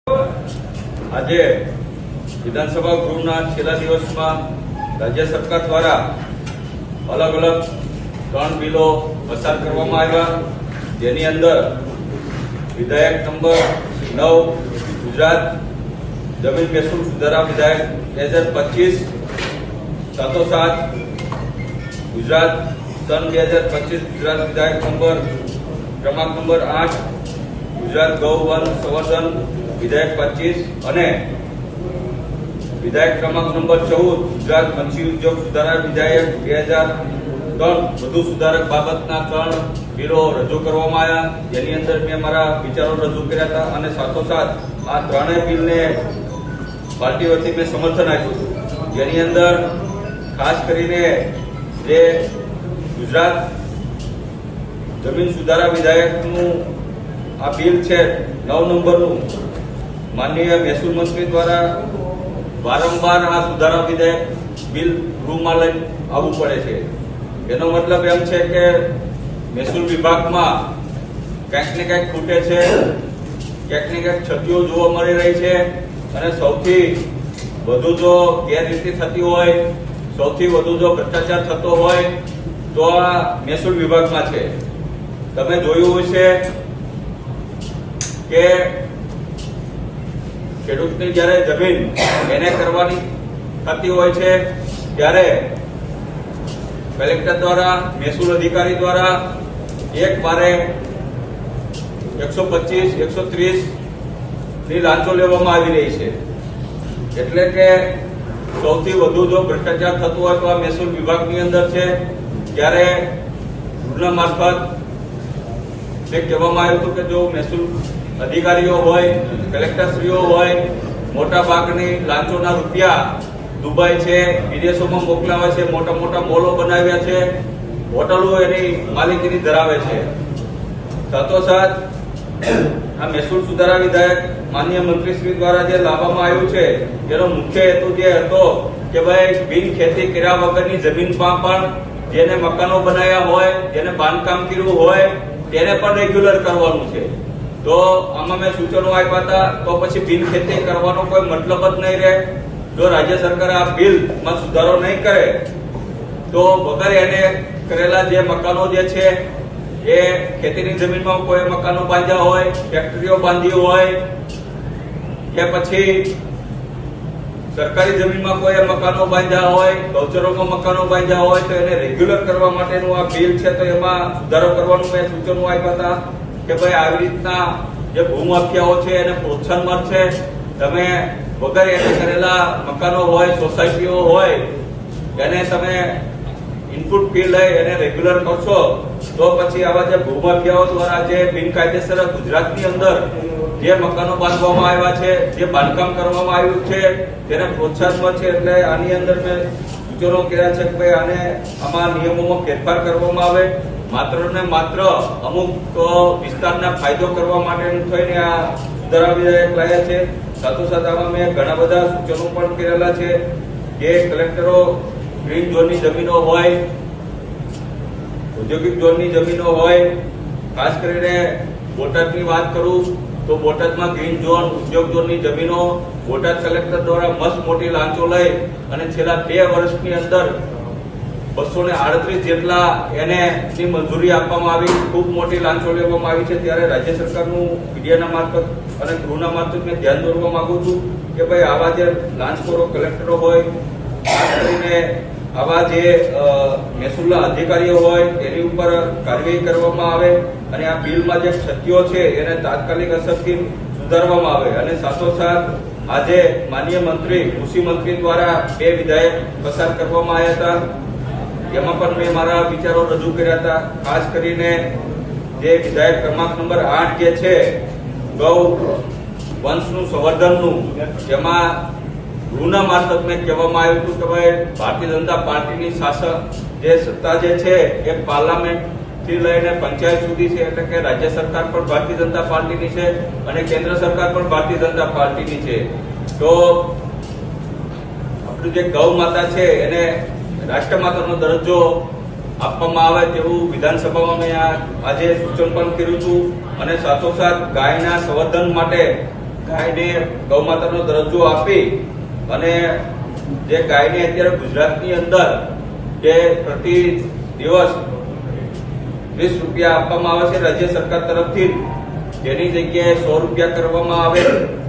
આજે વિધાનસભા ગૃહના છેલ્લા દિવસમાં રાજ્ય સરકાર દ્વારા અલગ અલગ 3 બિલો પસાર કરવામાં આવ્યા, જેની અંદર વિધેયક નંબર 9 ગુજરાત જમીન મહેસૂલ સુધારા વિધેયક 2025, સાથોસાથ ગુજરાત સન 2025 ગુજરાત વિધેયક ક્રમાંક નંબર 8 ગુજરાત ગૌ વન સંવર્ધન વિધેયક 25 અને વિધેયક ક્રમાંક નંબર 14 ગુજરાત મત્સ્ય ઉદ્યોગ સુધારા વિધેયક 2003 વધુ સુધારક બાબતના 3 બિલો રજૂ કરવામાં આવ્યા, જેની અંદર મેં મારા વિચારો રજૂ કર્યા હતા અને સાથોસાથ આ ત્રણેય બિલને પાર્ટી વતી મેં સમર્થન આપ્યું હતું, જેની અંદર ખાસ કરીને જે ગુજરાત જમીન સુધારા વિધેયકનું આ બિલ છે 9 નંબરનું, માનનીય મહેસૂલ મંત્રી દ્વારા વારંવાર આ સુધારા વિધેયક બિલ ગૃહમાં લઈને આવવું પડે છે. એનો મતલબ એમ છે કે મહેસૂલ વિભાગમાં ક્યાંક ને ક્યાંક ખૂટે છે, ક્યાંક ને ક્યાંક ક્ષતિઓ જોવા મળી રહી છે અને સૌથી વધુ જો ગેરરીતિ થતી હોય, સૌથી વધુ જો ભ્રષ્ટાચાર થતો હોય તો આ મહેસૂલ વિભાગમાં છે. તમે જોયું હશે કે ખેડૂતની જ્યારે જમીન એને કરવાની થતી હોય છે ત્યારે કલેક્ટર દ્વારા, મહેસૂલ અધિકારી દ્વારા એક બારે 125, 130 ની લાંચો લેવામાં આવી રહી છે. એટલે કે સૌથી વધુ જો ભ્રષ્ટાચાર થતું હોય તો આ મહેસૂલ વિભાગની અંદર છે. ત્યારે ગૃહના મારફત જે કહેવામાં આવ્યું હતું કે જો મહેસૂલ અધિકારીઓ હોય, કલેક્ટરશ્રીઓ હોય, મોટા ભાગની લાંચોના રૂપિયા દુબઈ છે, વિદેશોમાં મોકલાવે છે, મોટા મોટા મોલો બનાવ્યા છે, હોટલો એની માલિકીની ધરાવે છે. સાથોસાથ આ મહેસૂલ સુધારા વિધેયક માનનીય મંત્રીશ્રી દ્વારા જે લાવવામાં આવ્યું છે એનો મુખ્ય હેતુ જે હતો કે ભાઈ બિન ખેતી કર્યા વગરની જમીનમાં પણ જેને મકાનો બનાવ્યા હોય, જેને બાંધકામ કર્યું હોય તેને પણ રેગ્યુલર કરવાનું છે. તો આમાં મેં સૂચનો આપ્યા હતા, તો પછી બિન ખેતી કરવાનો કોઈ મતલબ જ નહીં રહે. જો રાજ્ય સરકાર આ બિલમાં સુધારો નહીં કરે તો વગર એને કરેલા જે મકાનો જે છે એ ખેતીની જમીનમાં કોઈ મકાનો બાંધ્યા હોય, ફેક્ટરીઓ બાંધી હોય કે પછી સરકારી જમીનમાં કોઈ મકાનો બાંધ્યા હોય, ગૌચરોમાં મકાનો બાંધ્યા હોય તો એને રેગ્યુલર કરવા માટેનું આ બિલ છે. તો એમાં સુધારો કરવાનું મેં સૂચનો આપ્યા હતા કે ભાઈ આવી રીતના જે ભૂમાફિયાઓ છે એને પ્રોત્સાહન મળશે. તમે વગર એને કરેલા મકાનો હોય, સોસાયટીઓ હોય એને તમે ઇનપુટ ફી લઈ એને રેગ્યુલર કરશો તો પછી આવા જે ભૂમાફિયાઓ દ્વારા જે બિનકાયદેસર ગુજરાતની અંદર જે મકાનો બાંધવામાં આવ્યા છે, જે બાંધકામ કરવામાં આવ્યું છે તેને પ્રોત્સાહન મળશે. એટલે આની અંદર મેં સૂચનો કર્યા છે કે ભાઈ આને આમાં નિયમોમાં ફેરફાર કરવામાં આવે. માત્ર ને માત્ર અમુક વિસ્તારના ફાયદો કરવા માટે થઈને આ સુધારા વિધેયક લાવ્યા છે. સાથોસાથ આમાં મેં ઘણા બધા સૂચનો પણ કરેલા છે. જે કલેક્ટરો ગ્રીન ઝોનની જમીનો હોય, ઔદ્યોગિક ઝોનની જમીનો હોય, ખાસ કરીને બોટાદની વાત કરું તો બોટાદમાં ગ્રીન ઝોન, ઉદ્યોગ ઝોનની જમીનો બોટાદ કલેક્ટર દ્વારા મસ્ત મોટી લાંચો લઈ અને છેલ્લા 2 વર્ષની અંદર 238 જેટલા એને મંજૂરી આપવામાં આવી, ખૂબ મોટી લાંચો લેવામાં આવી છે. ત્યારે રાજ્ય સરકારનું મીડિયાના મારફત અને ગૃહના મારફત મેં ધ્યાન દોરવા માંગુ છું કે ભાઈ આવા જે લાંચખોરો કલેક્ટરો હોય, ખાસ કરીને આવા જે મહેસૂલના અધિકારીઓ હોય તેની ઉપર કાર્યવાહી કરવામાં આવે અને આ બિલમાં જે ક્ષતિઓ છે એને તાત્કાલિક અસરથી સુધારવામાં આવે. અને સાથોસાથ આજે માનનીય મંત્રી, કૃષિ મંત્રી દ્વારા 2 વિધેયક પસાર કરવામાં આવ્યા હતા. એમાં પણ મેં મારા વિચારો રજૂ કર્યા હતા. ખાસ કરીને જે વિધેયક ક્રમાંક નંબર 8 જે છે ગૌ વંશનું સંવર્ધનનું, જેમાં ગૃહના મારફત મેં કહેવામાં આવ્યું હતું કે ભાઈ ભારતીય જનતા પાર્ટીની શાસક જે સત્તા જે છે એ પાર્લામેન્ટ થી લઈને પંચાયત સુધી છે. એટલે કે રાજ્ય સરકાર પણ ભારતીય જનતા પાર્ટીની છે અને કેન્દ્ર સરકાર પણ ભારતીય જનતા પાર્ટીની છે. તો આપણું જે ગૌ માતા છે એને રાષ્ટ્રમાતાનો દરજ્જો આપવામાં આવે તેવું વિધાનસભામાં મેં આજે સૂચન પણ કર્યું હતું અને સાથોસાથ ગાયના સંવર્ધન માટે ગાયને ગૌમાતાનો દરજ્જો આપી અને જે ગાયને અત્યારે ગુજરાતની અંદર જે પ્રતિ દિવસ 20 રૂપિયા આપવામાં આવે છે રાજ્ય સરકાર તરફથી, જેની જગ્યાએ 100 રૂપિયા કરવામાં આવે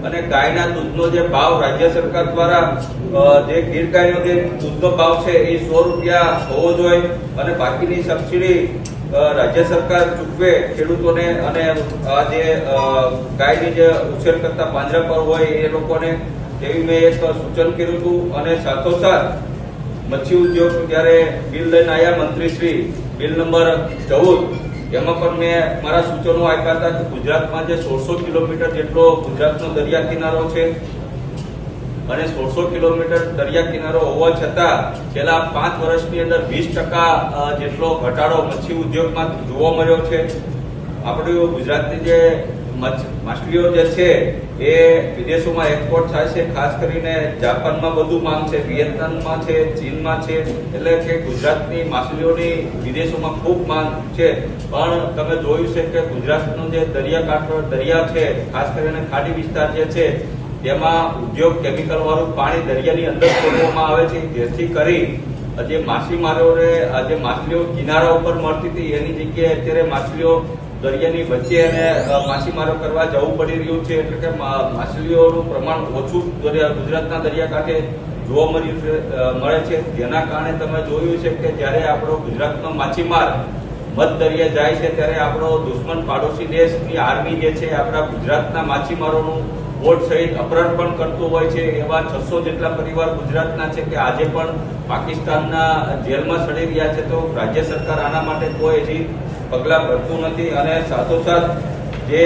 અને ગાયના દૂધનો જે ભાવ રાજ્ય સરકાર દ્વારા જે ગીર ગાયનો જે દૂધનો ભાવ છે એ 100 રૂપિયા હોવો જોઈએ અને બાકીની સબસિડી રાજ્ય સરકાર ચૂકવે ખેડૂતોને અને આ જે ગાયની જે ઉછેર કરતા પાંજરાપોળ હોય એ લોકોને, એવી મેં એક સૂચન કર્યું હતું. અને સાથોસાથ મચ્છી ઉદ્યોગ જ્યારે બિલ લઈને આવ્યા મંત્રીશ્રી, બિલ નંબર 14, એમાં પણ મેં મારા સૂચનો આપ્યા હતા કે ગુજરાતમાં જે 1600 કિલોમીટર જેટલો ગુજરાતનો દરિયા કિનારો છે અને 1600 કિલોમીટર દરિયા કિનારો હોવા છતાં છેલ્લા 5 વર્ષની અંદર 20% જેટલો ઘટાડો મચ્છી ઉદ્યોગમાં જોવા મળ્યો છે. આપણી ગુજરાતની જે માછલીઓ જે છે એ વિદેશોમાં એક્સપોર્ટ થાય છે, ખાસ કરીને જાપાનમાં વધુ માંગ છે, વિયેતનામમાં છે, ચીનમાં છે, એટલે કે ગુજરાતની માછલીઓની વિદેશોમાં ખૂબ માંગ છે. પણ તમે જોયું છે કે ગુજરાતનો જે દરિયાકાંઠો દરિયા છે, ખાસ કરીને ખાડી વિસ્તાર જે છે તેમાં ઉદ્યોગ કેમિકલ વાળું પાણી દરિયાની અંદર છોડવામાં આવે છે, જેથી કરી જે માછીમારોને જે માછલીઓ કિનારા ઉપર મળતી હતી એની જગ્યાએ અત્યારે માછલીઓ દરિયાની વચ્ચે અને માછીમારો કરવા જવું પડી રહ્યું છે. એટલે કે માછલીઓનું પ્રમાણ ઓછું ગુજરાતના દરિયાકાંઠે જોવા મળે છે. જેના કારણે તમે જોયું છે કે જ્યારે આપણો ગુજરાતનો માછીમાર મધ દરિયા જાય છે ત્યારે આપણો દુશ્મન પાડોશી દેશની આર્મી જે છે આપણા ગુજરાતના માછીમારોનું બોટ સહિત અપહરણ પણ કરતું હોય છે. એવા 600 જેટલા પરિવાર ગુજરાતના છે કે આજે પણ પાકિસ્તાનના જેલમાં સડી રહ્યા છે. તો રાજ્ય સરકાર આના માટે કોઈ હજી પગલાં ભરતું નથી અને સાથોસાથ જે